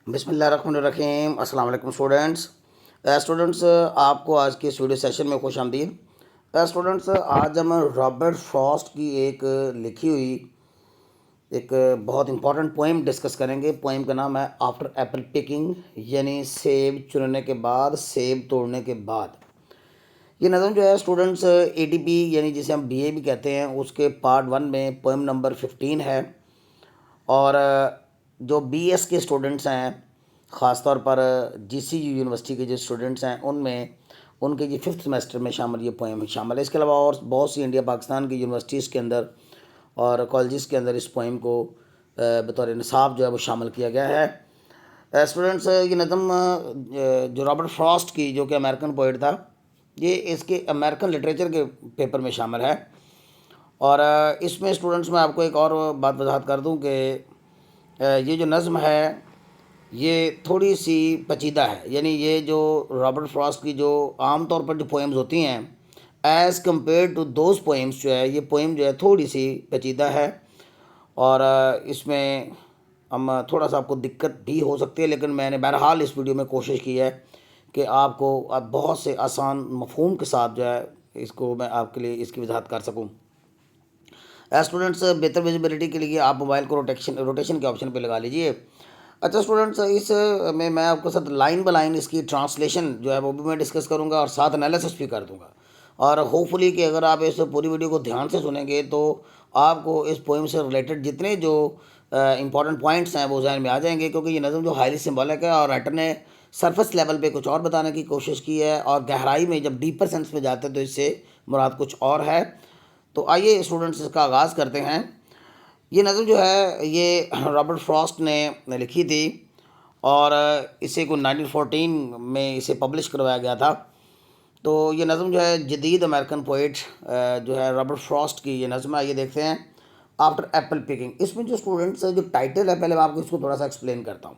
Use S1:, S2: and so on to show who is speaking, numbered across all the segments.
S1: बिस्मिल्लाहिर्रहमानिर्रहीम। अस्सलाम वालेकुम स्टूडेंट्स। आपको आज के इस वीडियो सेशन में खुश आमदीद। स्टूडेंट्स, आज हम रॉबर्ट फ्रॉस्ट की एक लिखी हुई एक बहुत इंपॉर्टेंट पोइम डिस्कस करेंगे। पोइम का नाम है आफ्टर एप्पल पिकिंग, यानी सेब चुनने के बाद, सेब तोड़ने के बाद। ये नज़म जो है स्टूडेंट्स ATP यानी जिसे हम BA भी कहते हैं, उसके पार्ट 1 में पोइम नंबर 15 है। और जो BS के स्टूडेंट्स हैं, ख़ास तौर पर GCU यूनिवर्सिटी के जो स्टूडेंट्स हैं, उनमें उनके ये 5th सेमेस्टर में शामिल ये पोएम शामिल है। इसके अलावा और बहुत सी इंडिया पाकिस्तान की यूनिवर्सिटीज़ के अंदर और कॉलेजेस के अंदर इस पोएम को बतौर निसाब जो है वो शामिल किया गया है। स्टूडेंट्स, ये नज़म जो रॉबर्ट फ्रॉस्ट की, जो कि अमेरिकन पोइट था, ये इसके अमेरिकन लिटरेचर के पेपर में शामिल है। और इसमें स्टूडेंट्स मैं आपको एक और बात वजाहत कर दूं कि ये जो नज़म है ये थोड़ी सी पेचीदा है। यानी ये जो रॉबर्ट फ्रॉस्ट की जो आम तौर पर जो पोएम्स होती हैं, as compare to those poems, जो है ये पोएम जो है थोड़ी सी पेचीदा है। और इसमें हम थोड़ा सा आपको दिक्कत भी हो सकती है, लेकिन मैंने बहरहाल इस वीडियो में कोशिश की है कि आपको अब बहुत से आसान मफहूम के साथ जो है इसको मैं आपके लिए इसकी वजाहत कर सकूँ। स्टूडेंट्स, बेहतर विजिबिलिटी के लिए आप मोबाइल को रोटेशन के ऑप्शन पे लगा लीजिए। अच्छा स्टूडेंट्स, इस में मैं आपको साथ लाइन बाय लाइन इसकी ट्रांसलेशन जो है वो भी मैं डिस्कस करूँगा और साथ एनालिसिस भी कर दूँगा। और होपफुली कि अगर आप इस पूरी वीडियो को ध्यान से सुनेंगे तो आपको इस पोइम से रिलेटेड जितने जो इंपॉर्टेंट पॉइंट्स हैं वो जहन में आ जाएंगे, क्योंकि ये नज़म जो हाईली सिंबॉलिक है और राइटर ने सरफेस लेवल पे कुछ और बताने की कोशिश की है, और गहराई में जब डीपर सेंस में जाते हैं तो इससे मुराद कुछ और है। तो आइए स्टूडेंट्स इसका आगाज़ करते हैं। ये नज़म जो है ये रॉबर्ट फ्रॉस्ट ने लिखी थी और इसे को 1914 में इसे पब्लिश करवाया गया था। तो ये नज़म जो है जदीद अमेरिकन पोइट जो है रॉबर्ट फ्रॉस्ट की ये नज़म है। ये देखते हैं आफ्टर एप्पल पिकिंग। इसमें जो स्टूडेंट्स जो टाइटल है, पहले मैं आपको इसको थोड़ा सा एक्सप्लेन करता हूँ।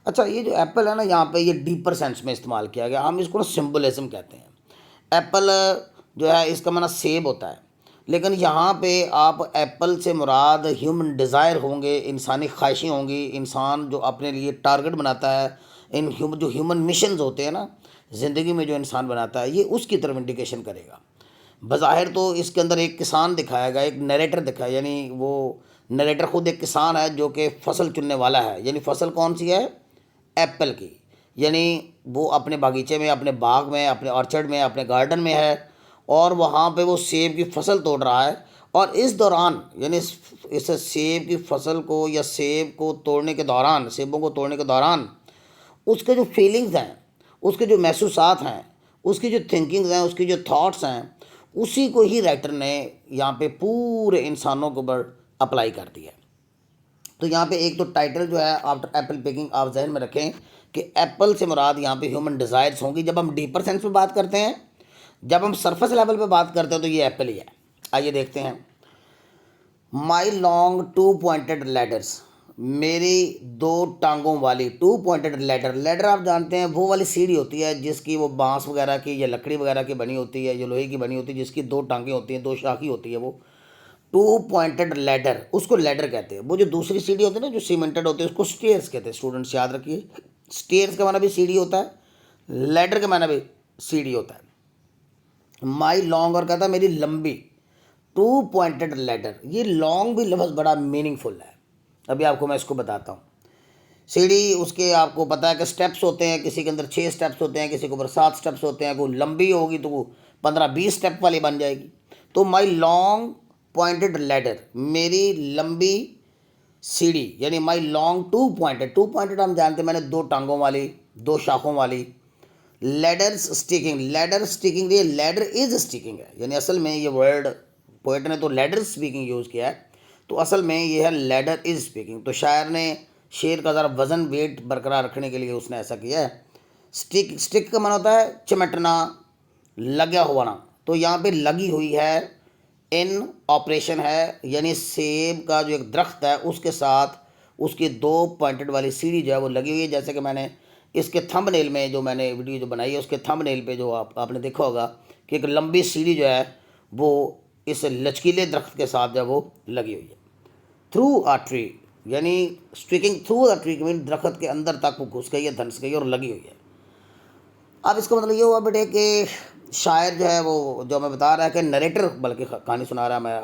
S1: अच्छा, ये जो एप्पल है ना, यहाँ पे ये डीपर सेंस में इस्तेमाल किया गया। हम इसको ना सिम्बोलिज्म कहते हैं। एप्पल जो है इसका माना सेब होता है, लेकिन यहाँ पे आप एप्पल से मुराद ह्यूमन डिज़ायर होंगे, इंसानी ख्वाहिशें होंगी। इंसान जो अपने लिए टारगेट बनाता है, जो ह्यूमन मिशंस होते हैं ना ज़िंदगी में, जो इंसान बनाता है, ये उसकी तरफ इंडिकेशन करेगा। बज़ाहिर तो इसके अंदर एक किसान दिखाया गया, एक नरेटर दिखाया, यानी वो नरेटर ख़ुद एक किसान है जो कि फ़सल चुनने वाला है। यानी फ़सल कौन सी है? एप्पल की। यानी वो अपने बागीचे में, अपने बाग में, अपने ऑर्चर्ड में, अपने गार्डन में है और वहाँ पे वो सेब की फसल तोड़ रहा है। और इस दौरान, यानी इस सेब की फसल को या सेब को तोड़ने के दौरान, सेबों को तोड़ने के दौरान उसके जो फीलिंग्स हैं, उसके जो महसूसात हैं, उसकी जो थिंकिंग्स हैं, उसकी जो थॉट्स हैं, उसी को ही राइटर ने यहाँ पे पूरे इंसानों के ऊपर अप्लाई कर दिया। तो यहाँ पे एक तो टाइटल जो है आफ्टर एप्पल पिकिंग, आप जहन में रखें कि एप्पल से मुराद यहाँ पे ह्यूमन डिज़ायर्स होंगी। जब हम डीपर सेंस में बात करते हैं, जब हम सरफेस लेवल पे बात करते हैं, तो ये एप्पल ही है। आइए देखते हैं। माई लॉन्ग 2 पॉइंटेड लैडर्स, मेरी 2 टांगों वाली। 2 पॉइंटेड लैडर, लैडर आप जानते हैं वो वाली सीढ़ी होती है जिसकी वो बांस वगैरह की या लकड़ी वगैरह की बनी होती है, या लोहे की बनी होती है, जिसकी 2 टांगें होती हैं, 2 शाखी होती है। वो 2 पॉइंटेड लैडर, उसको लैडर कहते हैं। वो जो दूसरी सीढ़ी होती है ना, जो सीमेंटेड होती है, उसको स्टेयर्स कहते हैं। स्टूडेंट्स याद रखिए, स्टेयर्स का माना भी सीढ़ी होता है, लैडर का माना भी सीढ़ी होता है। माई लॉन्ग और कहता है मेरी लंबी। 2 पॉइंटेड लैडर, ये लॉन्ग भी लफ्ज़ बड़ा मीनिंगफुल है। अभी आपको मैं इसको बताता हूँ। सीढ़ी, उसके आपको पता है कि स्टेप्स होते हैं, किसी के अंदर 6 स्टेप्स होते हैं, किसी के ऊपर 7 स्टेप्स होते हैं। कोई लंबी होगी तो वो 15-20 स्टेप वाली बन जाएगी। तो माई लॉन्ग पॉइंटेड लैडर, मेरी लंबी सीढ़ी, यानी माई लॉन्ग 2 पॉइंटेड। 2 पॉइंटेड हम जानते हैं, मैंने 2 टांगों वाली, 2 शाखों वाली। लैडर्स स्टिकिंग, लैडर स्टिकिंग, ये लैडर इज स्टिकिंग है। यानी असल में ये वर्ड पोएट ने तो लैडर स्पीकिंग यूज़ किया है, तो असल में ये है लैडर इज स्पीकिंग। तो शायर ने शेर का ज़रा वज़न, वेट बरकरार रखने के लिए उसने ऐसा किया है। स्टिक, स्टिक का मन होता है चिमटना, लगा हुआ ना। तो यहाँ पे लगी हुई है, इन ऑपरेशन है, यानी सेब का जो एक दरख्त है उसके साथ उसकी 2 पॉइंटेड वाली सीढ़ी जो है वो लगी हुई है। जैसे कि मैंने इसके थंबनेल में जो मैंने वीडियो जो बनाई है, उसके थंबनेल पे जो आपने देखा होगा कि एक लंबी सीढ़ी जो है वो इस लचकीले दरख्त के साथ जो है वो लगी हुई है। थ्रू आ ट्री, यानी sticking through the tree mean दरख्त के अंदर तक वो घुस गई है, धंस गई है और लगी हुई है। अब इसका मतलब ये हुआ बेटे कि शायर जो है वो जो मैं बता रहा है कि नरेटर बल्कि कहानी सुना रहा है, मैं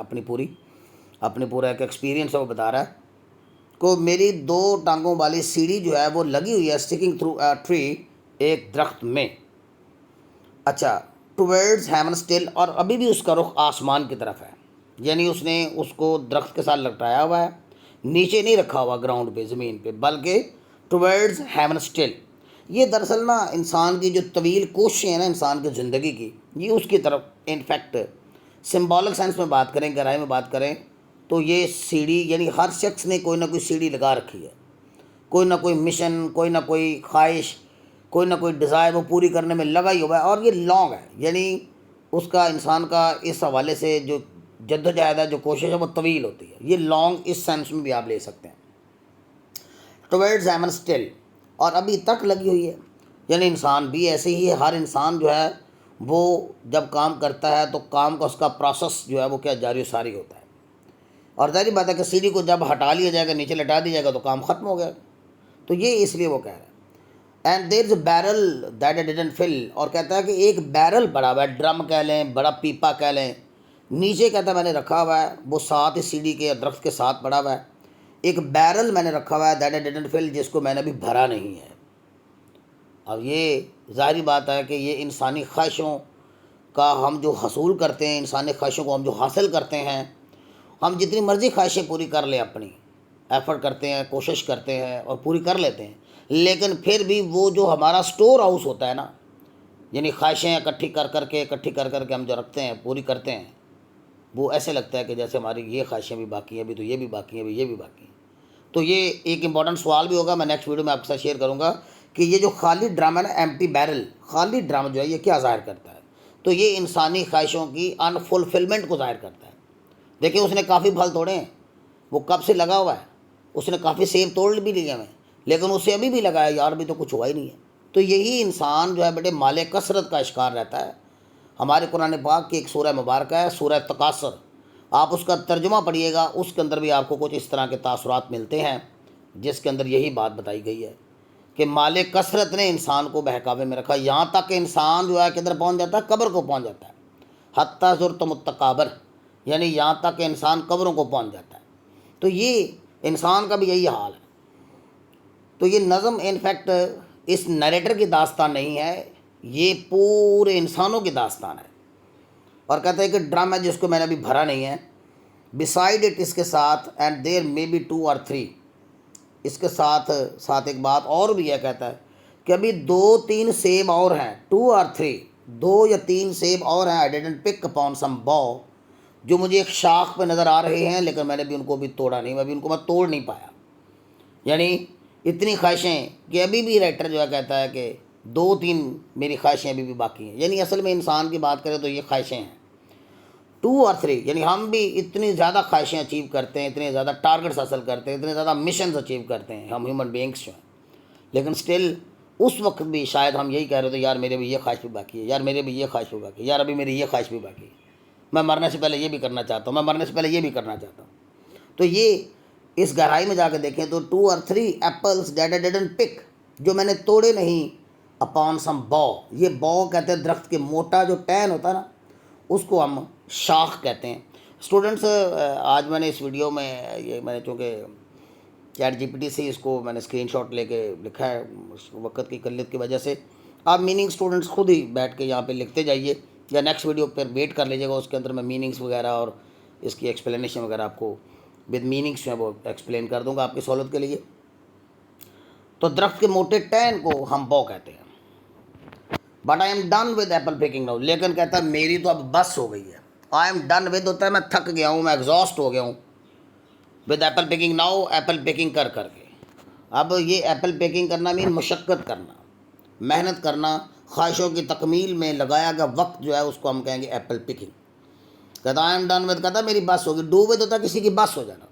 S1: अपनी पूरा एक एक्सपीरियंस है वो बता रहा है को मेरी 2 टांगों वाली सीढ़ी जो है वो लगी हुई है स्टिकिंग थ्रू अ ट्री, एक दरख्त में। अच्छा, टुवर्ड्स हेवन स्टिल, और अभी भी उसका रुख आसमान की तरफ है, यानी उसने उसको दरख्त के साथ लटकाया हुआ है, नीचे नहीं रखा हुआ ग्राउंड पे ज़मीन पे, बल्कि टुवर्ड्स हेवन स्टिल। ये दरअसल ना इंसान की जो तवील कोशिशें हैं ना इंसान की ज़िंदगी की, ये उसकी तरफ इनफैक्ट सिंबॉलिक सेंस में बात करें, गहराई में बात करें तो ये सीढ़ी यानी हर शख्स ने कोई ना कोई सीढ़ी लगा रखी है, कोई ना कोई मिशन, कोई ना कोई ख्वाहिश, कोई ना कोई डिज़ायर वो पूरी करने में लगा ही हुआ है, और ये लॉन्ग है, यानी उसका इंसान का इस हवाले से जो जद्दोजहद है, जो कोशिश है वो तवील होती है। ये लॉन्ग इस सेंस में भी आप ले सकते हैं, टुवर्ड्स हेवन स्टिल, और अभी तक लगी हुई है। यानी इंसान भी ऐसे ही है, हर इंसान जो है वो जब काम करता है तो काम का उसका प्रोसेस जो है वो क्या जारी सारी होता है, और जारी बात है कि सीढ़ी को जब हटा लिया जाएगा, नीचे लटा दिया जाएगा तो काम ख़त्म हो गया। तो ये इसलिए वो कह रहा है। And there is a barrel that I didn't fill, और कहता है कि एक बैरल पड़ा हुआ है, ड्रम कह लें, बड़ा पीपा कह लें, नीचे कहता है मैंने रखा हुआ है, वो साथ ही सीढ़ी के दरख्त के साथ पड़ा हुआ है। एक बैरल मैंने रखा हुआ है दैट आई डिडंट फिल, जिसको मैंने अभी भरा नहीं है। अब ये ज़ाहिर बात है कि ये इंसानी ख्वाहिशों का हम जो हसूल करते हैं, इंसानी ख्वाहिशों को हम जो हासिल करते हैं, हम जितनी मर्ज़ी ख्वाहिशें पूरी कर लें, अपनी एफ़र्ट करते हैं, कोशिश करते हैं और पूरी कर लेते हैं, लेकिन फिर भी वो जो हमारा स्टोर हाउस होता है ना, यानी ख्वाहिशें इकट्ठी कर कर के हम जो रखते हैं, पूरी करते हैं, वो ऐसे लगता है कि जैसे हमारी ये ख्वाहिशें भी बाकी हैं, अभी तो ये भी बाकी हैं, अभी ये भी बाकी हैं। तो ये एक इम्पॉर्टेंट सवाल भी होगा, मैं नेक्स्ट वीडियो में आपके साथ शेयर करूँगा कि ये जो खाली ड्राम है ना, एम्प्टी बैरल, खाली ड्राम जो है ये क्या ज़ाहिर करता है। तो ये इंसानी ख्वाहिशों की अनफुलफिलमेंट को ज़ाहिर करता है। देखिए उसने काफ़ी फल तोड़े हैं, वो कब से लगा हुआ है, उसने काफ़ी सेब तोड़ भी लिए हैं, लेकिन उसे अभी भी लगा है यार अभी तो कुछ हुआ ही नहीं है। तो यही इंसान जो है बेटे माले कसरत का शिकार रहता है। हमारे कुरान पाक की एक सूरह मुबारक है, सूरह तकासुर, आप उसका तर्जुमा पढ़िएगा, उसके अंदर भी आपको कुछ इस तरह के तासुरात मिलते हैं जिसके अंदर यही बात बताई गई है कि माले कसरत ने इंसान को बहकावे में रखा, यहाँ तक कि इंसान जो है किधर पहुँच जाता है, कब्र को पहुँच जाता है, हत्ता ज़ुरतमुत्तकाबर, यानी यहाँ तक कि इंसान कब्रों को पहुँच जाता है। तो ये इंसान का भी यही हाल है। तो ये नज़म इनफैक्ट इस नरेटर की दास्तान नहीं है, ये पूरे इंसानों की दास्तान है। और कहते हैं कि ड्रम है जिसको मैंने अभी भरा नहीं है, बिसाइड इट, इसके साथ, एंड देयर मे बी 2 और 3, इसके साथ साथ एक बात और भी है, कहता है कि अभी 2-3 सेब और हैं, 2 और 3, 2 या 3 सेब और हैं, आई डिडंट पिक अपॉन सम बॉ, जो मुझे एक शाख पे नज़र आ रहे हैं, लेकिन मैंने भी उनको भी तोड़ा नहीं, मैं तोड़ नहीं पाया। यानी इतनी ख्वाहिशें कि अभी भी राइटर जो है कहता है कि 2-3 मेरी ख्वाहिशें अभी भी बाकी हैं। यानी असल में इंसान की बात करें तो ये ख्वाहिशें हैं 2 और 3, यानी हम भी इतनी ज़्यादा ख्वाहिशें अचीव करते हैं, इतने ज़्यादा टारगेट्स हासिल करते हैं, इतने ज़्यादा मिशन अचीव करते हैं हम ह्यूमन बींग्स जो हैं, लेकिन स्टिल उस वक्त भी शायद हम यही कह रहे थे यार मेरे भी ये ख्वाहिश भी बाकी है, यार मेरे भी ये ख्वाहिश भी बाकी है, यार अभी मेरी ये ख्वाहिश भी बाकी है, मैं मरने से पहले ये भी करना चाहता हूँ, मैं मरने से पहले ये भी करना चाहता हूँ। तो ये इस गहराई में जाकर देखें तो 2 और 3 apples that I didn't pick, जो मैंने तोड़े नहीं, अपॉन सम बॉ, ये बॉ कहते हैं दरख्त के मोटा जो टहन होता है ना, उसको हम शाख कहते हैं। स्टूडेंट्स आज मैंने इस वीडियो में ये मैंने चूँकि ChatGPT से इसको मैंने स्क्रीनशॉट लेके लिखा है, वक्त की किल्लत की वजह से। आप मीनिंग स्टूडेंट्स खुद ही बैठ के यहाँ पे लिखते जाइए, या नेक्स्ट वीडियो पर वेट कर लीजिएगा, उसके अंदर मैं मीनिंग्स वगैरह और इसकी एक्सप्लेनेशन वगैरह आपको विद मीनिंग्स जो है वो एक्सप्लेन कर दूंगा आपकी सहूलत के लिए। तो दरख्त के मोटे टहन को हम बॉ कहते हैं। But I am done with Apple picking now, लेकिन कहता है मेरी तो अब बस हो गई है। आई एम डन विद होता है मैं थक गया हूँ, मैं एग्जॉस्ट हो गया हूँ, with Apple picking now, Apple picking कर करके। अब ये एप्पल पिकिंग करना मीन मुशक्क़त करना, मेहनत करना, ख्वाहिशों की तकमील में लगाया गया वक्त जो है उसको हम कहेंगे एप्पल पिकिंग। कहता आई एम डन विद, कहता मेरी बस होगी, डू विद होता किसी की बस हो जाना,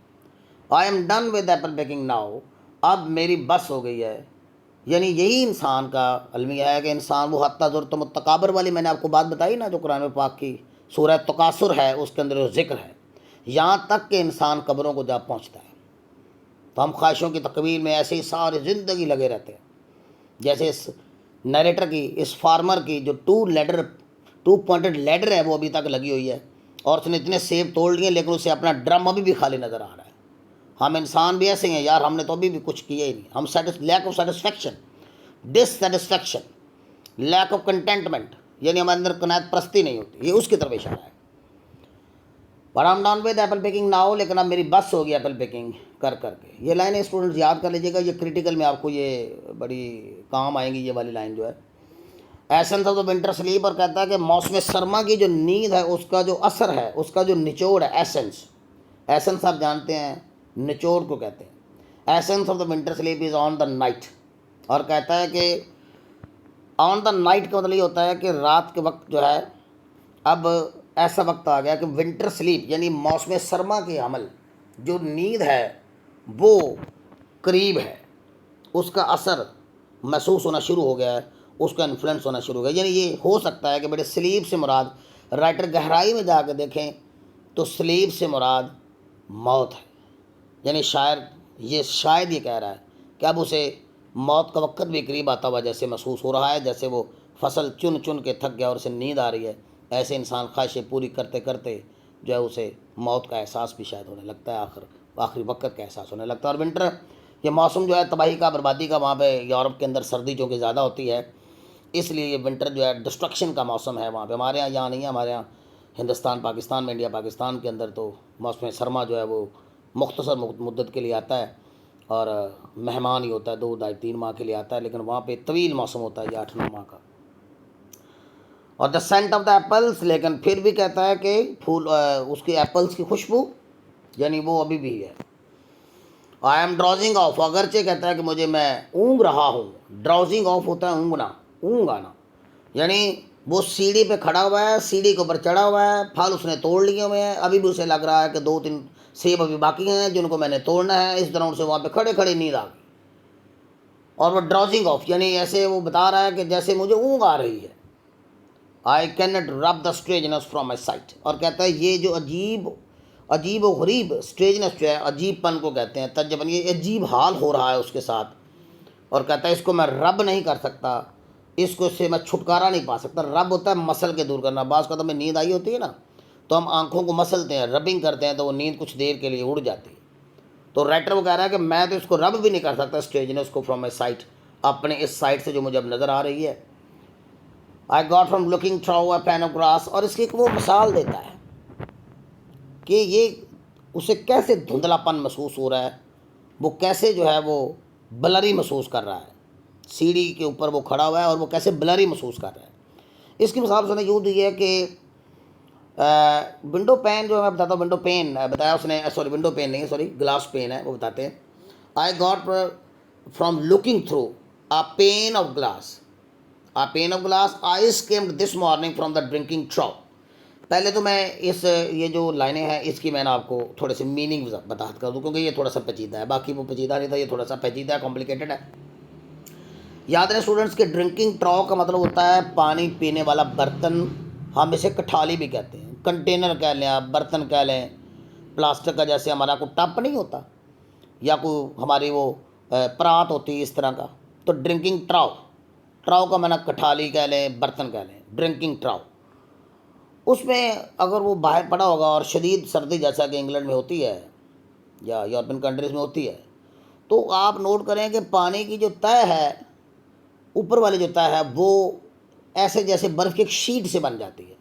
S1: I am done with Apple picking now, अब मेरी बस हो गई है। यानी यही इंसान का अलमिया है कि इंसान वो हत्ता ज़ुरतमुत्तकाबर वाली मैंने आपको बात बताई ना, जो कुरान पाक की सूरह तकासुर है उसके अंदर जो जिक्र है, यहाँ तक कि इंसान कब्रों को जा पहुँचता है। तो हम ख्वाहिशों की तकमील में ऐसे ही सारी ज़िंदगी लगे रहते हैं। जैसे इस नरेटर की, इस फार्मर की जो 2 पॉइंटेड लैडर है वो अभी तक लगी हुई है, और उसने इतने सेब तोड़ लिए लेकिन उसे अपना ड्रम अभी भी खाली नज़र आ रहा है। हम इंसान भी ऐसे हैं यार, हमने तो अभी भी कुछ किया ही नहीं। हम lack of satisfaction, dissatisfaction, lack of contentment, यानी हमारे अंदर कनात परस्ती नहीं होती, ये उसकी तरफ इशारा है। पर I am done with Apple picking now, लेकिन अब मेरी बस होगी एप्पल पिकिंग कर करके। ये लाइनें स्टूडेंट्स याद कर लीजिएगा, ये क्रिटिकल में आपको ये बड़ी काम आएंगी, ये वाली लाइन जो है। Essence of the winter sleep, और कहता है कि मौसम सरमा की जो नींद है उसका जो असर है, उसका जो निचोड़ है, एसेंस। एसेंस आप जानते हैं निचोड़ को कहते हैं। Essence of the winter sleep is on the night, और कहता है कि ऑन द नाइट का मतलब ये होता है कि रात के वक्त जो है, अब ऐसा वक्त आ गया कि विंटर स्लीप यानी मौसम सरमा के अमल, जो नींद है वो करीब है, उसका असर महसूस होना शुरू हो गया है, उसका इन्फ्लुएंस होना शुरू हो गया। यानी ये हो सकता है कि बेटे स्लीप से मुराद, राइटर गहराई में जाकर देखें तो स्लीप से मुराद मौत है। यानी शायद ये कह रहा है कि अब उसे मौत का वक्त भी करीब आता हुआ जैसे महसूस हो रहा है, जैसे वो फसल चुन चुन के थक गया और उसे नींद आ रही है। ऐसे इंसान ख्वाहिशें पूरी करते करते जो है उसे मौत का एहसास भी शायद होने लगता है, आखिरी वक्त का एहसास होने लगता है। और विंटर ये मौसम जो है तबाही का, बर्बादी का, वहाँ पे यूरोप के अंदर सर्दी जो कि ज़्यादा होती है, इसलिए ये विंटर जो है डिस्ट्रक्शन का मौसम है वहाँ पे। हमारे यहाँ नहीं है, हमारे यहाँ हिंदुस्तान पाकिस्तान में, इंडिया पाकिस्तान के अंदर तो मौसम सरमा जो है वो मुख्तसर मुद्दत के लिए आता है, और मेहमान ही होता है, 2-2.5-3 माह के लिए आता है, लेकिन वहाँ पे तवील मौसम होता है, ये 8-9 माह का। और the scent of the apples, लेकिन फिर भी कहता है कि फूल उसकी एप्पल्स की खुशबू यानी वो अभी भी है। आई एम ड्राउजिंग ऑफ, अगरचे कहता है कि मुझे, मैं ऊँग रहा हूँ। ड्राउजिंग ऑफ होता है ऊँगना, ऊँग आना, यानी वो सीढ़ी पे खड़ा हुआ है, सीढ़ी के ऊपर चढ़ा हुआ है, फल उसने तोड़ लिए हुए हैं, अभी भी उसे लग रहा है कि 2-3 सेब अभी बाकी हैं जिनको मैंने तोड़ना है। इस दौरान उसे वहाँ पे खड़े खड़े नींद आ गई, और वो ड्राउजिंग ऑफ यानी ऐसे वो बता रहा है कि जैसे मुझे ऊँग आ रही है। I can not rub the strangeness from my sight, और कहता है ये जो अजीब व गरीब, स्ट्रेजनेस जो है अजीबपन को कहते हैं, तजबन, ये अजीब हाल हो रहा है उसके साथ, और कहता है इसको मैं रब नहीं कर सकता, इसको से मैं छुटकारा नहीं पा सकता। रब होता है मसल के दूर करना। बाज़ का तो में नींद आई होती है ना, तो हम आंखों को मसलते हैं, रबिंग करते हैं, तो वो नींद कुछ देर के लिए उड़ जाती है। तो राइटर वो कह रहा है कि मैं तो इसको रब भी नहीं कर सकता स्ट्रेजनेस को फ्रॉम माई साइट, अपने इस साइट से जो मुझे अब नज़र आ रही है। आई got from looking through a pan of grass, और इसकी वो मिसाल देता है कि ये उसे कैसे धुंधलापन महसूस हो रहा है, वो कैसे जो है वो ब्लरी महसूस कर रहा है, सीढ़ी के ऊपर वो खड़ा हुआ है और वो कैसे ब्लरी महसूस कर रहा है। इसकी मिसाल उसने यूँ दी है कि विंडो पेन जो मैं बताता हूँ, विंडो पेन बताया उसने, सॉरी विंडो पेन नहीं है, सॉरी ग्लास पेन है, वो बताते हैं। I got from looking through a pane of glass, a pane of glass I skimmed this morning from the drinking trough. पहले तो मैं ये जो लाइनें हैं इसकी मैंने आपको थोड़े से मीनिंग बता कर दूँ, क्योंकि ये थोड़ा सा पेचीदा है, बाकी वो पेचीदा नहीं था, ये थोड़ा सा पेचीदा है, कॉम्प्लिकेटेड है। याद रहे स्टूडेंट्स के ड्रिंकिंग ट्रॉ का मतलब होता है पानी पीने वाला बर्तन, हम इसे कठाली भी कहते हैं, कंटेनर कह लें आप, बर्तन कह लें, प्लास्टिक का, जैसे हमारा कोई टप नहीं होता या कोई हमारी वो परात होती है इस तरह का, तो ड्रिंकिंग ट्रॉ, ट्रॉ का माना कठाली कह लें, बर्तन कह लें, ड्रिंकिंग ट्रॉ। उसमें अगर वो बाहर पड़ा होगा और शदीद सर्दी जैसा कि इंग्लैंड में होती है या यूरोपियन कंट्रीज़ में होती है, तो आप नोट करें कि पानी की जो तय है, ऊपर वाली जो तय है, वो ऐसे जैसे बर्फ़ की एक शीट से बन जाती है।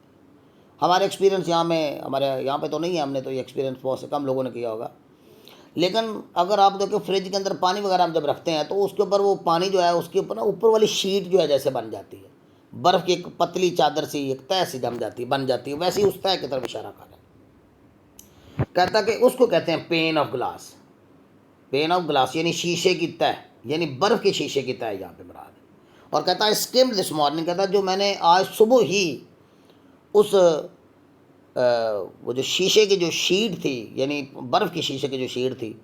S1: हमारे एक्सपीरियंस हमारे यहाँ पे तो नहीं है, हमने तो ये एक्सपीरियंस बहुत से कम लोगों ने किया होगा, लेकिन अगर आप देखो फ्रिज के अंदर पानी वगैरह हम जब रखते हैं तो उसके ऊपर वो पानी जो है उसके ऊपर ना ऊपर वाली शीट जो है जैसे बन जाती है, बर्फ़ की एक पतली चादर सी, एक तय सी जम जाती है, बन जाती है, वैसे ही उस तय की तरफ इशारा कर रहा है। कहता कि उसको कहते हैं pen of glass. Pen of glass यानी शीशे की तय, यानी बर्फ़ के शीशे की तय यहाँ पे मुराद है। और कहता है स्किम्ड दिस मॉर्निंग, कहता है जो मैंने आज सुबह ही उस वो जो शीशे की जो शीट थी, यानी बर्फ़ की शीशे की जो शीट थी,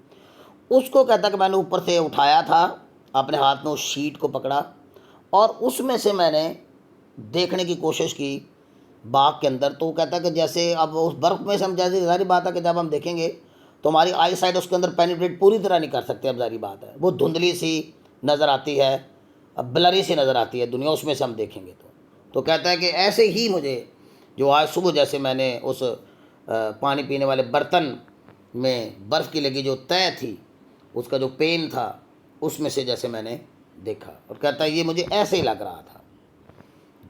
S1: उसको कहता कि मैंने ऊपर से उठाया था, अपने हाथ में उस शीट को पकड़ा और उसमें से मैंने देखने की कोशिश की बाग के अंदर। तो कहता कि जैसे अब उस बर्फ़ में से हम, जैसे सारी बात है कि जब हम देखेंगे तो हमारी आई साइड उसके अंदर पेनिट्रेट पूरी तरह नहीं कर सकते। अब जारी बात है, वो धुंधली सी नज़र आती है, अब ब्लरी सी नज़र आती है दुनिया, उसमें से हम देखेंगे तो कहता है कि ऐसे ही मुझे जो आज सुबह जैसे मैंने उस पानी पीने वाले बर्तन में बर्फ़ की लगी जो तय थी, उसका जो पेन था, उसमें से जैसे मैंने देखा। और कहता है ये मुझे ऐसे ही लग रहा था,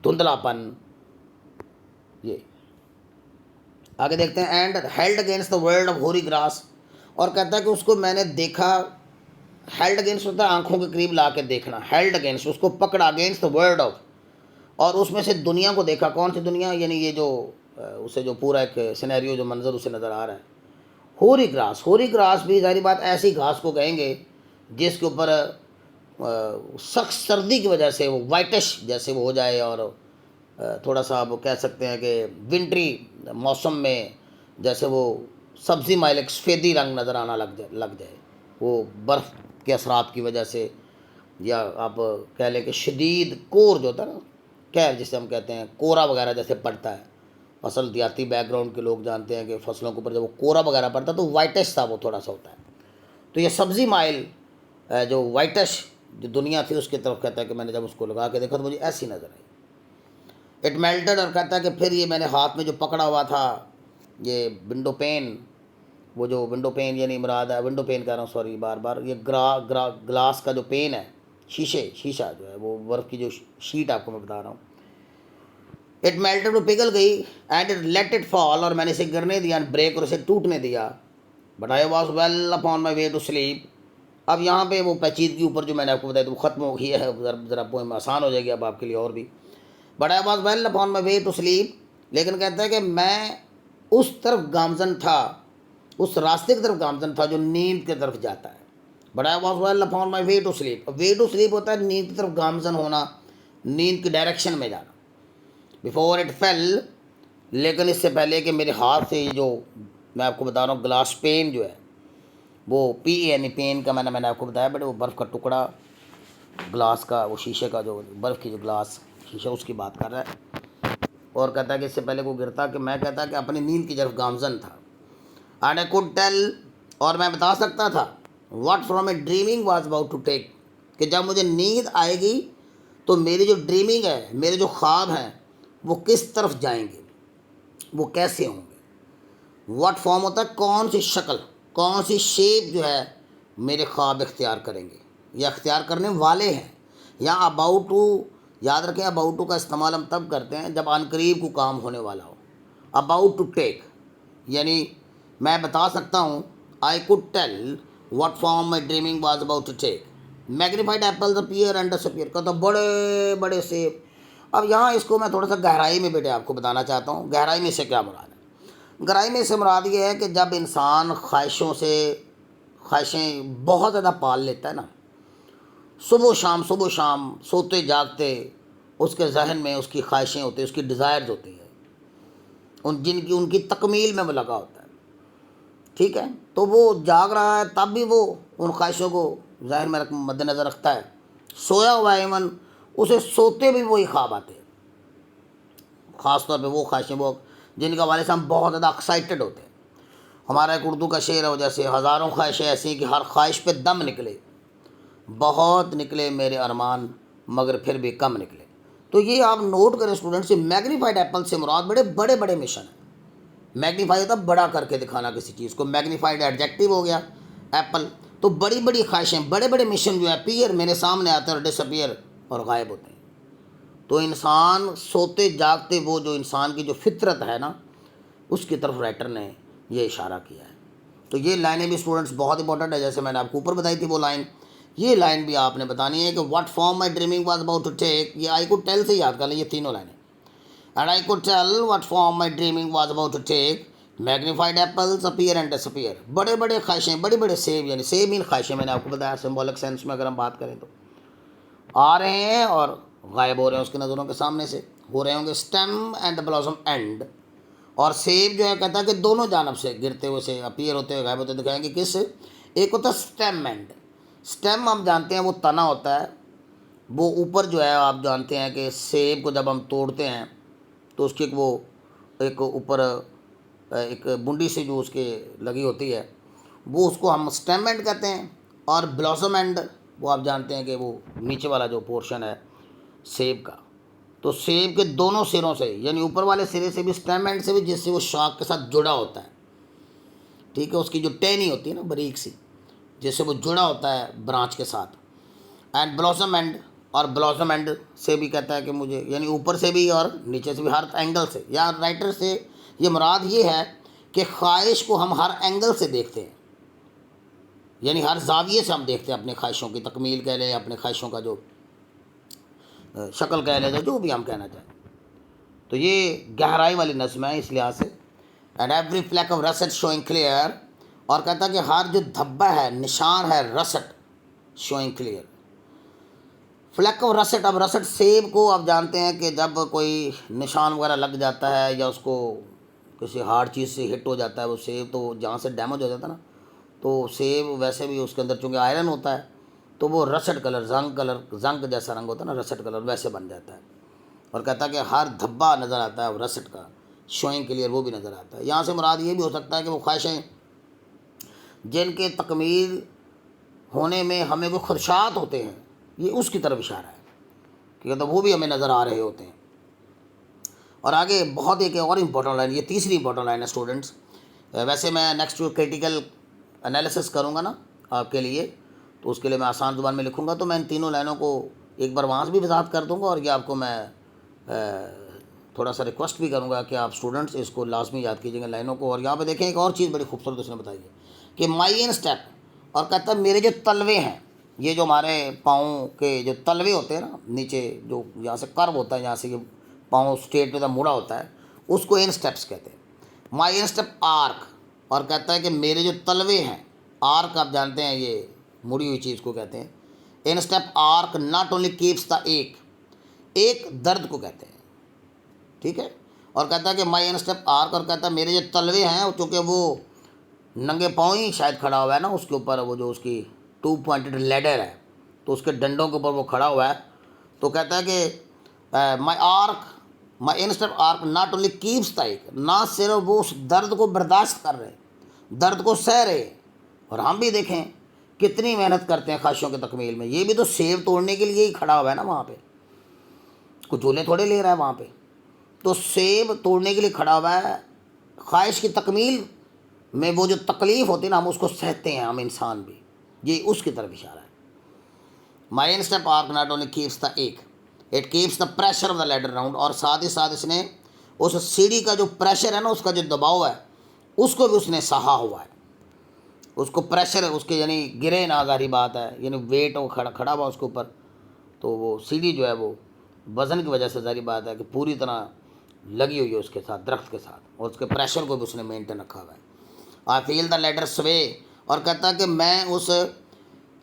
S1: धुंधलापन। ये आगे देखते हैं, and held against the world of होरी ग्रास। और कहता है कि उसको मैंने देखा, हेल्ड अगेंस्ट होता है आंखों के करीब ला के देखना, हेल्ड अगेंस्ट उसको पकड़ा, अगेंस्ट द वर्ल्ड ऑफ, और उसमें से दुनिया को देखा। कौन सी दुनिया? यानी ये जो उसे जो पूरा एक सिनेरियो जो मंजर उसे नज़र आ रहा है, होरी ग्रास। होरी ग्रास भी जारी बात ऐसी घास को कहेंगे जिसके ऊपर सख्त सर्दी की वजह से वो वाइटिश जैसे वो हो जाए, और थोड़ा सा आप कह सकते हैं कि विंटरी मौसम में जैसे वो सब्ज़ी माइल एक सफ़ेदी रंग नज़र आना लग जाए, वो बर्फ़ के असरात की वजह से, या आप कह लें कि शदीद कोर जो होता है ना, कहर जिसे हम कहते हैं, कोरा वगैरह जैसे पड़ता है। फसल देहाती बैकग्राउंड के लोग जानते हैं कि फसलों के ऊपर जब वो कोरा वगैरह पड़ता है तो वाइटिश सा वो थोड़ा सा होता है। तो ये सब्ज़ी माइल जो वाइटिश जो दुनिया थी उसकी तरफ कहता है कि मैंने जब उसको लगा के देखा तो मुझे ऐसी नज़र आई। It melted. और कहता है कि फिर ये मैंने हाथ में जो पकड़ा हुआ था ये विंडो पेन, वो जो विंडो पेन यानी मुराद है, विंडो पेन कह रहा हूँ सॉरी बार बार, ये ग्लास का जो पेन है, शीशा जो है, वो बर्फ़ की जो शीट आपको मैं बता रहा हूँ, इट मेल्टेड, वो पिघल गई, and it let it fall, और मैंने इसे गिरने दिया, ब्रेक, और इसे टूटने दिया। But I was well upon my way to sleep. अब यहाँ पे वो पेचीदगी ऊपर जो मैंने आपको बताया तो वो ख़त्म हो गई है, ज़रा पोएम आसान हो जाएगी अब आपके लिए और भी। But I was well upon my way to sleep. लेकिन कहता है कि मैं उस तरफ गामजन था, उस रास्ते की तरफ गामजन था जो नींद की तरफ जाता है। But I was well upon my way to sleep. Way to sleep होता है नींद की तरफ गामजन होना, नींद की डायरेक्शन में जाना। बिफोर इट फेल, लेकिन इससे पहले कि मेरे हाथ से ये जो मैं आपको बता रहा हूँ ग्लास पेन जो है, वो पी यानी पेन का मैंने आपको बताया, बट वो बर्फ़ का टुकड़ा ग्लास का, वो शीशे का जो बर्फ़ की जो ग्लास शीशा उसकी बात कर रहा है। और कहता है कि इससे पहले को गिरता कि मैं कहता कि अपनी नींद की तरफ गामजन था। एंड आई कुड टेल, और मैं बता सकता था, what from a dreaming was about to take, कि जब मुझे नींद आएगी तो मेरी जो ड्रीमिंग है, मेरे जो ख्वाब हैं, वो किस तरफ जाएंगे, वो कैसे होंगे। व्हाट फॉर्म होता है कौन सी शक्ल, कौन सी शेप जो है मेरे ख्वाब इख्तियार करेंगे या इख्तियार करने वाले हैं। या अबाउट टू, याद रखें अबाउट टू का इस्तेमाल हम तब करते हैं जब अनकरीब को काम होने वाला हो। अबाउट टू टेक यानी मैं बता सकता हूँ, I could tell what form my dreaming was about to take. Magnified apples appear and disappear, का तो बड़े बड़े सेब। अब यहाँ इसको मैं थोड़ा सा गहराई में बेटे आपको बताना चाहता हूँ, गहराई में से क्या मुराद है। गहराई में से मुराद ये है कि जब इंसान ख्वाहिशों से, ख्वाहिशें बहुत ज़्यादा पाल लेता है ना, सुबह शाम सोते जागते उसके जहन में उसकी ख्वाहिशें होती हैं, उसकी डिज़ायर्स होती है, जिनकी उनकी तकमील में वो लगा होता है। ठीक है, तो वो जाग रहा है तब भी वो उन ख्वाहिशों को जहन में मद्देनज़र रखता है। सोया हुआ है इवन, उसे सोते भी वही ख्वाब आते हैं। ख़ास तौर पे वो ख्वाहिशें वो जिनके हवाले से हम बहुत ज़्यादा एक्साइटेड होते हैं। हमारा एक उर्दू का शेर है, जैसे हज़ारों ख्वाहिशें ऐसी कि हर ख्वाहिश पे दम निकले, बहुत निकले मेरे अरमान मगर फिर भी कम निकले। तो ये आप नोट करें स्टूडेंट से, मैग्नीफाइड एप्पल से मुराद बड़े बड़े बड़े मिशन है। मैग्नीफाई होता बड़ा करके दिखाना किसी चीज़ को, मैग्नीफाइड एडजेक्टिव हो गया एप्पल। तो बड़ी बड़ी ख्वाहिशें, बड़े बड़े मिशन जो है अपीयर मेरे सामने आते हैं और डिसअपीयर और गायब होते हैं। तो इंसान सोते जागते वो जो इंसान की जो फितरत है ना, उसकी तरफ राइटर ने ये इशारा किया है। तो ये लाइनें भी स्टूडेंट्स बहुत इंपॉर्टेंट है, जैसे मैंने आपको ऊपर बताई थी वो लाइन, ये लाइन भी आपने बतानी है कि what form my dreaming was about to take. ये आई कुड टेल से याद कर लें ये तीनों लाइनें। And I could tell what form my dreaming was about to take, magnified apples appear and disappear. बड़े बड़े ख्वाहिशें, बड़े बड़े सेब, यानी सेब इन ख्वाहिशें मैंने आपको बताया सिंबॉलिक सेंस में अगर हम बात करें तो आ रहे हैं और गायब हो रहे हैं उसकी नज़रों के सामने से, हो रहे होंगे। Stem and the blossom and, और सेब जो है कहता है कि दोनों जानब से गिरते हुए से अपीयर होते हुए गायब होते दिखाएंगे। किस, एक होता है स्टेम एंड। स्टेम हम जानते हैं वो तना होता है, वो ऊपर जो है आप जानते हैं कि सेब को जब हम तोड़ते हैं तो उसकी वो एक ऊपर एक बुंडी सी जो उसके लगी होती है, वो उसको हम स्टेम एंड कहते हैं। और ब्लॉसम एंड वो आप जानते हैं कि वो नीचे वाला जो पोर्शन है सेब का, तो सेब के दोनों सिरों से यानी ऊपर वाले सिरे से भी स्टेम एंड से भी, जिससे वो शाख के साथ जुड़ा होता है, ठीक है, उसकी जो टहनी होती है ना बारीक सी, जिससे वो जुड़ा होता है ब्रांच के साथ। एंड ब्लॉसम एंड, और ब्लॉसम एंड से भी कहता है कि मुझे यानी ऊपर से भी और नीचे से भी हर एंगल से, या राइटर से ये मुराद ये है कि ख्वाहिश को हम हर एंगल से देखते हैं, यानी हर जाविये से हम देखते हैं अपनी ख्वाहिशों की तकमील कह लें, अपने ख्वाहिशों का जो शक्ल कह लें, जो भी हम कहना चाहें। तो ये गहराई वाली नज़्म है इस लिहाज से। And every fleck of russet showing clear, और कहता है कि हर जो धब्बा है, निशान है रसट, शोइंग क्लियर, फ्लैक ऑफ रसट। अब रसट सेब को आप जानते हैं कि जब कोई निशान वगैरह लग जाता है या उसको किसी हार्ड चीज़ से हिट हो जाता है वो सेब, तो जहाँ से डैमेज हो जाता है ना, तो सेब वैसे भी उसके अंदर चूँकि आयरन होता है, तो वो रसट कलर, जंग जैसा रंग होता है ना, रसट कलर वैसे बन जाता है। और कहता है कि हर धब्बा नज़र आता है रसट का, शोइंग क्लियर वो भी नज़र आता है। यहाँ से मुराद ये भी हो सकता है कि वो ख्वाहिशें जिनके तकमील होने में हमें वो खदशात होते हैं, ये उसकी तरफ इशारा है कि तो वो भी हमें नज़र आ रहे होते हैं। और आगे बहुत एक और इम्पोर्टेंट लाइन, ये तीसरी इम्पोर्टेंट लाइन है स्टूडेंट्स। वैसे मैं नेक्स्ट जो क्रिटिकल एनालिसिस करूँगा ना आपके लिए, तो उसके लिए मैं आसान ज़ुबान में लिखूँगा, तो मैं इन तीनों लाइनों को एक बार वहाँ से भी वजाहत कर दूँगा, और ये आपको मैं थोड़ा सा रिक्वेस्ट भी करूँगा कि आप स्टूडेंट्स इसको लाजमी याद कीजिएगा लाइनों को। और यहाँ पे देखें एक और चीज़ बड़ी खूबसूरत उसने बताई है कि माई इन स्टेप, और कहता है मेरे जो तलवे हैं, ये जो हमारे पाँव के जो तलवे होते हैं ना नीचे, जो यहाँ से कर्व होता है, यहाँ से ये पाँव स्ट्रेट में मुड़ा होता है, उसको इन स्टेप्स कहते हैं। माई इन स्टेप आर्क, और कहता है कि मेरे जो तलवे हैं, आर्क आप जानते हैं ये मुड़ी हुई चीज़ को कहते हैं। In step arch not only keeps the एक दर्द को कहते हैं, ठीक है। और कहता है कि माई इन स्टेप आर्क, और कहता है मेरे जो तलवे हैं, चूँकि वो नंगे पाँव ही शायद खड़ा हुआ है ना, उसके ऊपर वो जो उसकी 2 पॉइंटेड लैडर है, तो उसके डंडों के ऊपर वो खड़ा हुआ है। तो कहता है कि my instep arch not only keeps the ना सिर्फ वो उस दर्द को बर्दाश्त कर रहे, दर्द को सह रहे, और हम भी देखें कितनी मेहनत करते हैं ख्वाहिशों की तकमील में। ये भी तो सेब तोड़ने के लिए ही खड़ा हुआ है ना वहाँ पे, कुछ झूले थोड़े ले रहा है वहाँ पे, तो सेब तोड़ने के लिए खड़ा हुआ है। ख्वाहिश की तकमील में वो जो तकलीफ़ होती है ना, हम उसको सहते हैं, हम इंसान भी, ये उसकी तरफ इशारा है। My instep arch not only keeps the it keeps the pressure of the ladder round, और साथ ही साथ इसने उस सीढ़ी का जो प्रेशर है ना, उसका जो दबाव है, उसको भी उसने सहा हुआ है। उसको प्रेशर है उसके, यानी गिरे ना, जारी बात है, यानी वेट वो खड़ा हुआ उसके ऊपर, तो वो सीढ़ी जो है वो वज़न की वजह से जारी बात है कि पूरी तरह लगी हुई है उसके साथ, दरख्त के साथ, और उसके प्रेशर को भी उसने मेंटेन रखा हुआ है। आई फील द लैडर स्वे, और कहता है कि मैं उस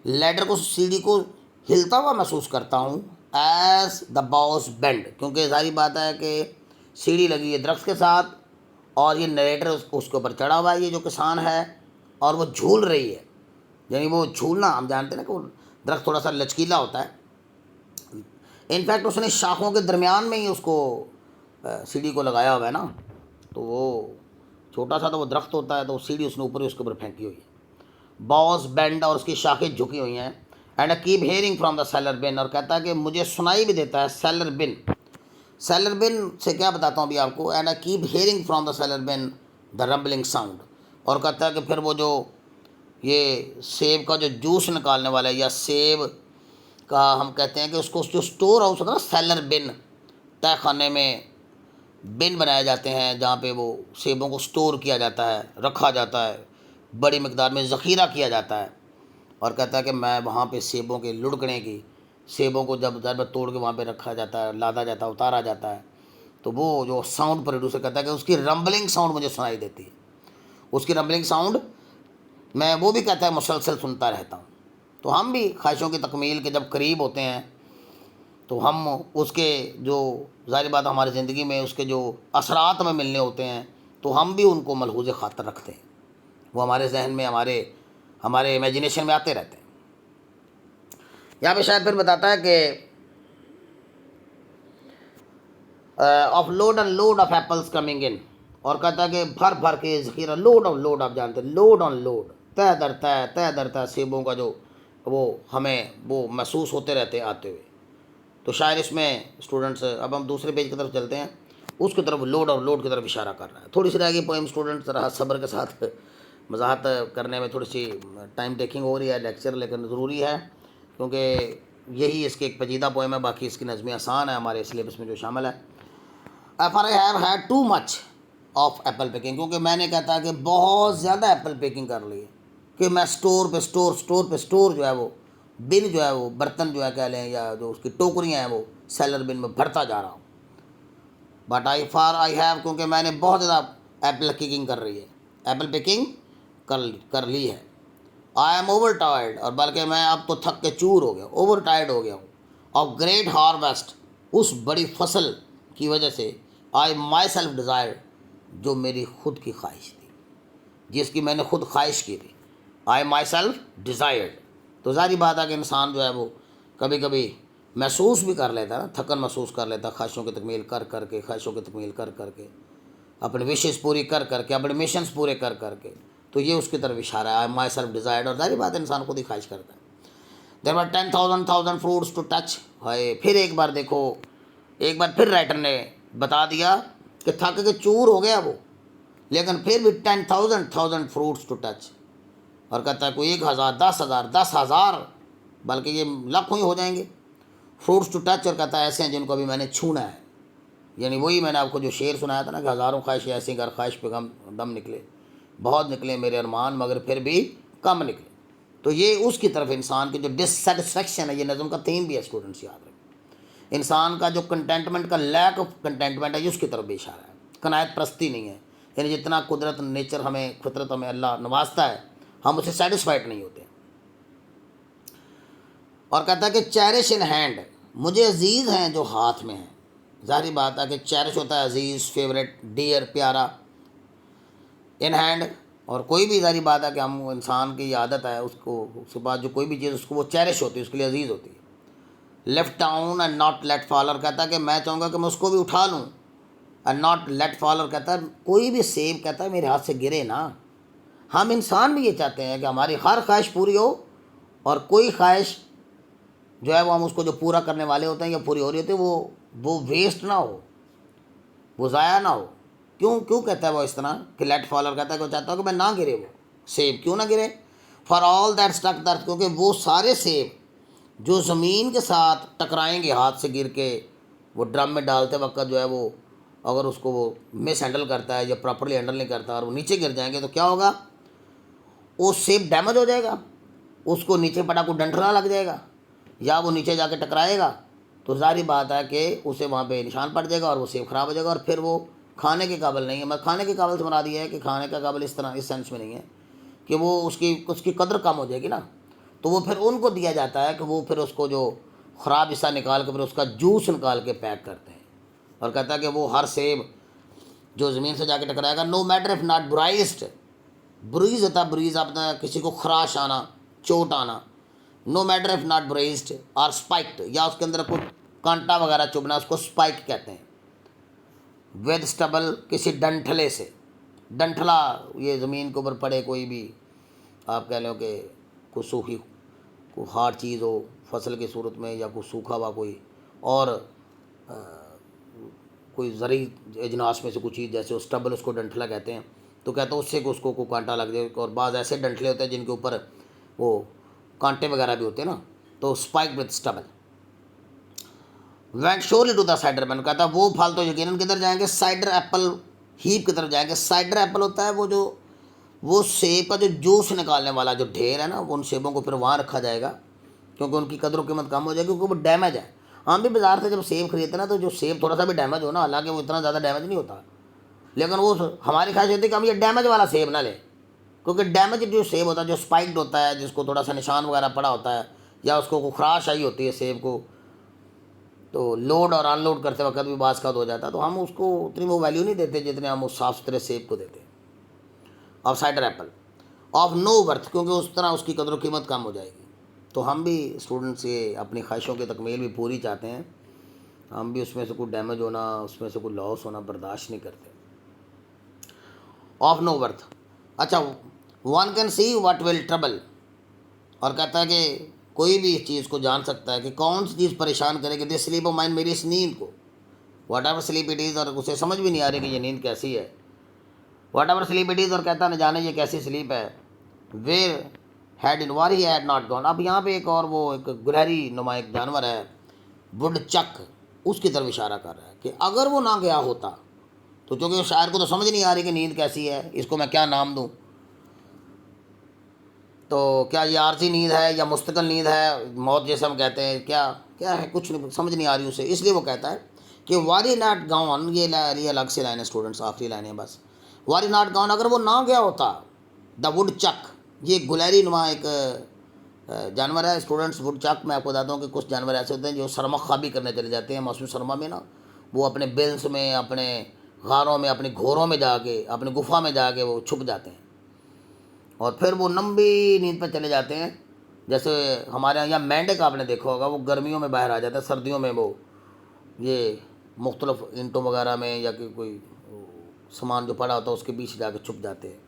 S1: लैडर को, सीढ़ी को हिलता हुआ महसूस करता हूँ, एज द बॉस बेंड, क्योंकि जारी बात है कि सीढ़ी लगी है दरख्त के साथ, और ये नरेटर उसके ऊपर चढ़ा हुआ है, ये जो किसान है, और वो झूल रही है। यानी वो झूलना हम जानते हैं ना कि वो दरख्त थोड़ा सा लचकीला होता है, इनफैक्ट उसने शाखों के दरमियान में ही उसको सीढ़ी को लगाया हुआ है ना, तो वो छोटा सा तो वो दरख्त होता है, तो सीढ़ी उसने ऊपर ही उसके ऊपर फेंकी हुई है। बॉस बेंड, और उसकी शाखें झुकी हुई हैं। And I keep hearing from the cellar bin, और कहता है कि मुझे सुनाई भी देता है सेलर बिन। सेलर बिन से क्या बताता हूँ अभी आपको। And I keep hearing from the cellar been the rumbling sound, और कहता है कि फिर वो जो ये सेब का जो जूस निकालने वाला है, या सेब का हम कहते हैं कि उसको जो स्टोर हाउस होता है ना, सेलर बिन, तय खाने में बिन बनाए जाते हैं जहाँ पे वो सेबों को स्टोर किया जाता है, रखा जाता है, बड़ी मिकदार में ज़ख़ीरा किया जाता है। और कहता है कि मैं वहाँ पे सेबों के लुढ़कने की, सेबों को जब तोड़ के वहाँ पे रखा जाता है, लादा जाता है, उतारा जाता है, तो वो जो साउंड प्रोड्यूसर कहता है कि उसकी रंबलिंग साउंड मुझे सुनाई देती है, उसकी रंबलिंग साउंड मैं, वो भी कहता है, मुसलसल सुनता रहता हूँ। तो हम भी ख्वाहिशों की तकमील के जब करीब होते हैं, तो हम उसके जो ज़ाहिर बात हमारी ज़िंदगी में उसके जो असरात में मिलने होते हैं, तो हम भी उनको मलहूज़ ख़ातर रखते हैं, वो हमारे जहन में, हमारे इमेजिनेशन में आते रहते हैं। यहाँ पे शायद फिर बताता है कि of load and load of apples coming in, और कहता है कि भर भर के ज़ख़ीरा, लोड ऑन लोड, आप जानते हैं लोड ऑन लोड, तह दर तह सेबों का जो वो हमें वो महसूस होते रहते आते हुए। तो शायर इसमें स्टूडेंट्स, अब हम दूसरे पेज की तरफ चलते हैं, उसकी तरफ लोड और लोड की तरफ इशारा कर रहा है। थोड़ी सी रह गई पोएम स्टूडेंट्स, ज़रा सब्र के साथ, वजाहत करने में थोड़ी सी टाइम टेकिंग हो रही है लेक्चर, लेकिन ज़रूरी है क्योंकि यही इसकी एक पेचीदा पोएम है। बाकी इसकी नज़में आसान है, हमारे सिलेबस में जो शामिल है। F I have had too much of Apple picking, क्योंकि मैंने कहता कि बहुत ज़्यादा एप्पल पिकिंग कर ली है कि मैं स्टोर पे स्टोर जो है वो बिन जो है वो बर्तन जो है कह लें या जो उसकी टोकरियाँ हैं वो सेलर बिन में भरता जा रहा हूँ। बट आई हैव, क्योंकि मैंने बहुत ज़्यादा एप्पल पिकिंग कर रही है, एप्पल पिकिंग कर ली है। आई एम ओवर टायर्ड, और बल्कि मैं अब तो थक के चूर हो गया, ओवर टायर्ड हो गया हूँ। ऑफ ग्रेट हार्वेस्ट, उस बड़ी फसल की वजह से। आई माई सेल्फ डिज़ायर, जो मेरी खुद की ख्वाहिश थी, जिसकी मैंने खुद ख्वाहिश की थी। आई माई सेल्फ डिज़ायर्ड, तो ज़ाहिर बात है कि इंसान जो है वो कभी कभी महसूस भी कर लेता है ना, थकन महसूस कर लेता है, ख्वाहिशों की तकमील कर करके, ख्वाहिशों की तकमील कर करके, अपने विशेष पूरी कर करके, अपने मिशंस पूरे कर करके। तो ये उसकी तरफ इशारा है, आई माई सेल्फ डिज़ायर्ड, और ज़ाहिर बात है इंसान खुद ही ख्वाहिश करता है। There were 10,000 fruits to touch, है फिर एक बार देखो, एक बार फिर राइटर ने बता दिया कि थक के चूर हो गया वो, लेकिन फिर भी 10,000 फ्रूट्स टू टच, और कहता है कोई 1,000, 10,000, 10,000, बल्कि ये लाखों ही हो जाएंगे फ्रूट्स टू टच। और कहता है ऐसे हैं जिनको अभी मैंने छूना है, यानी वही मैंने आपको जो शेर सुनाया था ना कि हज़ारों ख्वाहिशें ऐसी कर ख्वाहिश पे दम निकले, बहुत निकले मेरे अरमान मगर फिर भी कम निकले। तो ये उसकी तरफ इंसान की जो डिससेटिस्फेक्शन है, ये नज़म का थीम भी है स्टूडेंट्स, याद रखें। इंसान का जो कंटेंटमेंट का लैक ऑफ कंटेंटमेंट है, ये उसकी तरफ भी इशारा है, कनायत परस्ती नहीं है। यानी जितना कुदरत नेचर हमें, फितरत हमें अल्लाह नवाजता है, हम उससे सेटिस्फाइड नहीं होते। और कहता है कि चेरिश इन हैंड, मुझे अजीज़ हैं जो हाथ में हैं। ज़ाहिर बात है कि चेरिश होता है अजीज़, फेवरेट, डियर, प्यारा। इन हैंड, और कोई भी ज़ाहिर बात है कि हम इंसान की आदत है उसको, उसके बाद जो कोई भी चीज़ उसको वो चेरिश होती है, उसके लिए अजीज़ होती है। Left down and not let fall, और कहता है कि मैं चाहूँगा कि मैं उसको भी उठा लूँ, एंड नॉट लेट फॉल, और कहता है कोई भी सेब कहता है मेरे हाथ से गिरे ना। हम इंसान भी ये चाहते हैं कि हमारी हर ख्वाहिश पूरी हो, और कोई ख्वाहिश जो है वो हम उसको जो पूरा करने वाले होते हैं या पूरी हो रही होती है वो वेस्ट ना हो, वो ज़ाया ना हो। क्यों क्यों कहता है वो इस तरह कि लेट फॉल, और कहता है कि वो चाहता हो कि मैं ना गिरे वो सेब, क्यों ना गिरे। फॉर ऑल दैट स्टक दर्द, क्योंकि वो सारे सेब जो ज़मीन के साथ टकराएंगे हाथ से गिर के, वो ड्रम में डालते वक्त जो है वो अगर उसको वो मिस हैंडल करता है या प्रॉपरली हैंडल नहीं करता और वो नीचे गिर जाएंगे, तो क्या होगा, वो सेब डैमेज हो जाएगा, उसको नीचे पटा को डंठला लग जाएगा, या वो नीचे जाके टकराएगा, तो ज़ाहिर बात है कि उसे वहाँ पे निशान पड़ जाएगा और वो सेब ख़राब हो जाएगा, और फिर वो खाने के काबिल नहीं है। मैं खाने के काबिल से बना दिया है कि खाने का काबिल इस तरह, इस सेंस में नहीं है कि वो उसकी कदर कम हो जाएगी ना, तो वो फिर उनको दिया जाता है कि वो फिर उसको जो ख़राब हिस्सा निकाल के फिर उसका जूस निकाल के पैक करते हैं। और कहता है कि वो हर सेब जो ज़मीन से जाके टकराएगा, no matter if not bruised, bruise होता है, ब्रीज आपने किसी को खराश आना, चोट आना, no matter if not bruised और स्पाइक्ड, या उसके अंदर कुछ कांटा वगैरह चुभना, उसको स्पाइक कहते हैं। विद स्टबल, किसी डंठले से, डंठला ये ज़मीन के ऊपर पड़े कोई भी आप कह लो कि कोई सूखी कोई हार्ड चीज़ हो फसल की सूरत में, या कोई सूखा हुआ कोई और कोई ज़री अजनास में से कुछ चीज़, जैसे उस स्टबल उसको डंठला कहते हैं। तो कहते हैं उससे उसको को कांटा लग जाए, और बाज़ ऐसे डंठले होते हैं जिनके ऊपर वो कांटे वगैरह भी होते हैं ना, तो spike with stubble. Went surely to the cider man, कहता है वो फल तो यकीनन किधर जाएंगे, साइडर एप्पल हीप की तरफ जाएंगे। साइडर एप्पल होता है वो सेब का जो जूस निकालने वाला जो ढेर है ना, वो उन सेबों को फिर वहाँ रखा जाएगा, क्योंकि उनकी कदर कीमत कम हो जाएगी, क्योंकि वो डैमेज है। हम भी बाज़ार से जब सेब खरीदते हैं ना, तो जो सेब थोड़ा सा भी डैमेज हो ना, हालांकि वो इतना ज़्यादा डैमेज नहीं होता, लेकिन वो हमारी ख्वाहिश होती है कि हम ये डैमेज वाला सेब ना लें, क्योंकि डैमेज जो सेब होता है, जो स्पाइक्ड होता है, जिसको थोड़ा सा निशान वगैरह पड़ा होता है, या उसको खराश आई होती है सेब को, तो लोड और अनलोड करते वक्त भी बाज़ का हो जाता है, तो हम उसको उतनी वो वैल्यू नहीं देते जितने हम उस साफ़ सुथरे सेब को देते हैं। Of cider Apple of know worth, क्योंकि उस तरह उसकी कदर कीमत कम हो जाएगी। तो हम भी स्टूडेंट्स ये अपनी ख्वाहिशों की तकमील भी पूरी चाहते हैं, हम भी उसमें से कोई डैमेज होना, उसमें से कोई लॉस होना बर्दाश्त नहीं करते। ऑफ नो वर्थ, अच्छा one can see what will trouble, और कहता है कि कोई भी इस चीज़ को जान सकता है कि कौन सी चीज़ परेशान करेगी दिस स्लीप ऑफ माइंड, मेरी इस नींद को। What ever sleep it is, और उसे समझ भी नहीं आ रही कि ये नींद कैसी है। Whatever sleep it is, और कहता न जाने ये कैसी स्लीप है। Where had in war he had not gone. अब यहाँ पे एक और वो एक गुलहरी नुमा एक जानवर है वुड चक, उसकी तरफ इशारा कर रहा है कि अगर वो ना गया होता तो, क्योंकि शायर को तो समझ नहीं आ रही कि नींद कैसी है, इसको मैं क्या नाम दूँ। तो क्या ये आरसी नींद है या मुस्तकिल नींद है, मौत जैसे हम कहते हैं, क्या क्या है, कुछ नहीं समझ नहीं आ रही उसे। इसलिए वो कहता है कि वारी नॉट गॉन, ये अलग से लाइन है स्टूडेंट्स, आखिरी लाइन है बस। वारी नॉट गॉन, अगर वो ना गया होता, द वुड चक, ये गुलहरी नुमा एक जानवर है स्टूडेंट्स। वुड चक, मैं आपको बताता हूँ कि कुछ जानवर ऐसे होते हैं जो सरमा ख्वाबी करने चले जाते हैं मौसम सरमा में ना, वो अपने बिल्स में, अपने गारों में, अपने घोरों में जाके, अपने गुफा में जाके वो छुप जाते हैं और फिर वो लंबी नींद पर चले जाते हैं। जैसे हमारे यहाँ मेंढक आपने देखा होगा, वो गर्मियों में बाहर आ जाता है, सर्दियों में वो ये मुख्तलिफ ईंटों वगैरह में या कि कोई सामान जो पड़ा होता है उसके बीच जाके छुप जाते हैं।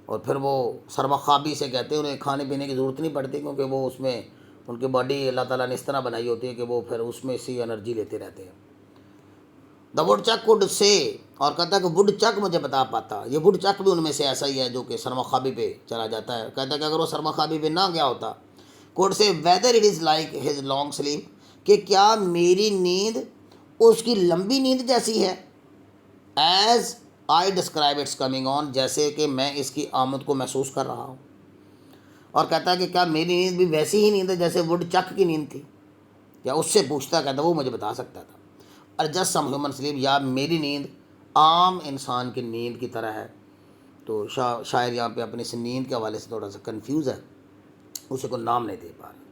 S1: और फिर वो सरमाख्वाबी से कहते हैं, उन्हें खाने पीने की ज़रूरत नहीं पड़ती, क्योंकि वो उसमें उनकी बॉडी अल्लाह ताला ने इस तरह बनाई होती है कि वो फिर उसमें से एनर्जी लेते रहते हैं। द वुडचक कुड से, और कहता है कि वुडचक मुझे बता पाता, ये वुडचक भी उनमें से ऐसा ही है जो कि सरमाख्वाबी पे चला जाता है। कहता है कि अगर वो सरमाख्वाबी पे ना गया होता, could say whether it is like his long sleep, कि क्या मेरी नींद उसकी लंबी नींद जैसी है, as I describe its coming on, जैसे कि मैं इसकी आमद को महसूस कर रहा हूँ। और कहता है कि क्या मेरी नींद भी वैसी ही नींद है जैसे वुडचक की नींद थी, क्या उससे पूछता, कहता वो मुझे बता सकता था। और जस्ट सम ह्यूमन स्लीप, या मेरी नींद आम इंसान की नींद की तरह है। तो शायर यहाँ पे अपनी इस नींद के हवाले से थोड़ा सा कंफ्यूज है, उसे को नाम नहीं दे पा रहे।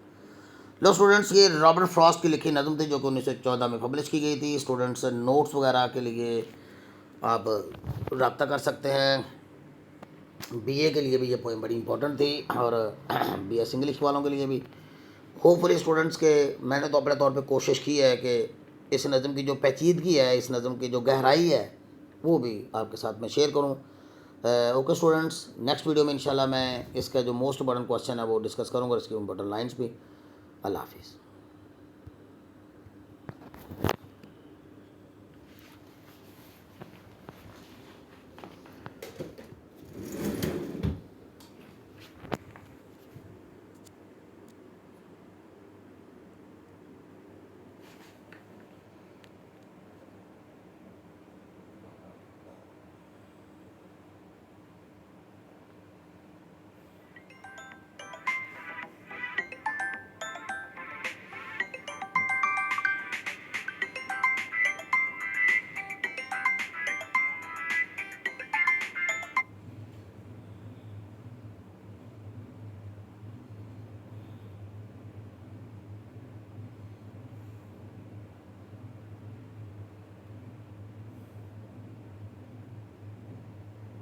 S1: लो स्टूडेंट्स, ये रॉबर्ट फ्रॉस्ट की लिखी नज़म थी जो कि 1914 में पब्लिश की गई थी। स्टूडेंट्स नोट्स वगैरह के लिए आप रब्ता कर सकते हैं। बीए के लिए भी ये पोएम बड़ी इंपॉर्टेंट थी और बीएस इंग्लिश वालों के लिए भी। होपफुली स्टूडेंट्स के, मैंने तो अपने तौर पे कोशिश की है कि इस नज़म की जो पेचीदगी है, इस नज़म की जो गहराई है, वो भी आपके साथ में शेयर करूँ। ओके स्टूडेंट्स, नेक्स्ट वीडियो में इंशाल्लाह मैं इसका जो मोस्ट इंपॉर्टेंट क्वेश्चन है वो डिस्कस करूँगा, इसकी इंपॉर्टेंट लाइन्स भी। अल्लाह हाफिज़।